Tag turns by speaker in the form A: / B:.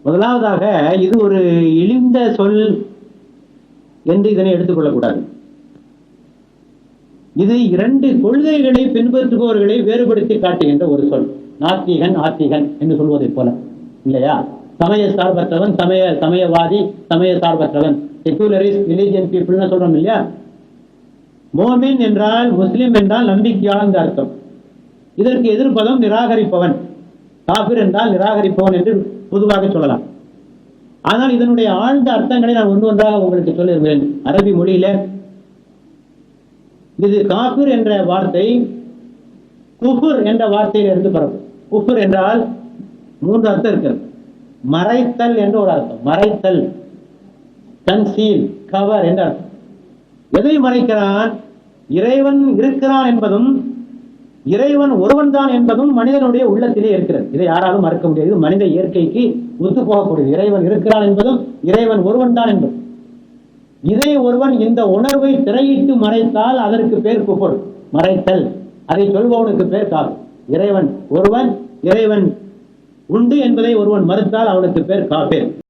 A: முதலாவதாக இது ஒரு இழிந்த சொல் என்று இதனை எடுத்துக்கொள்ளக்கூடாது. இது இரண்டு கொள்கைகளை பின்பற்றுபவர்களை வேறுபடுத்தி காட்டுகின்ற ஒரு சொல். நாத்திகன் ஆத்திகன் என்று சொல்வதை போல இல்லையா? சமய சார்பற்றவன், சமயவாதி, சமய சார்பற்றவன், செக்குலரிஸ்ட், ரிலிஜியன் பீப்புள்னு சொல்றோம் இல்லையா? மோமின் என்றால், முஸ்லிம் என்றால் நம்பிக்கையாளர் அர்த்தம். இதற்கு எதிர்ப்பதம் நிராகரிப்பவன். காபிர் என்றால் நிராகரிப்பவன் என்று பொதுவாக சொல்லலாம். ஆனால் இதனுடைய ஆழ்ந்த அர்த்தங்களை நான் ஒன்று ஒன்றாக உங்களுக்கு சொல்லியிருக்கிறேன். அரபி மொழியில இது காபிர் என்ற வார்த்தை குஃபுர் என்ற வார்த்தையிலிருந்து பிறகு. குஃபுர் என்றால் மூன்று அர்த்தம் இருக்கிறது. மறைத்தல் என்ற ஒரு அர்த்தம். மறைத்தல், கன்சீல், கவர் என்ற அர்த்தம். எதை மறைக்கிறான்? இறைவன் இருக்கிறான் என்பதும் இறைவன் ஒருவன் தான் என்பதும் மனிதனுடைய உள்ளத்திலே இருக்கிறது. இதை யாராலும் மறக்க முடியாது. மனித இயற்கைக்கு ஒத்து போகக்கூடியது. இறைவன் இருக்கிறான் என்பதும் இறைவன் ஒருவன் தான் என்பதும். இதை ஒருவன் இந்த உணர்வை திரையிட்டு மறைத்தால் அதற்கு பேர் குஃபுர், மறைத்தல். அதை சொல்பவனுக்கு பேர் காஃபிர். இறைவன் ஒருவன், இறைவன் உண்டு என்பதை ஒருவன் மறுத்தால் அவனுக்கு பேர் காஃபிர்.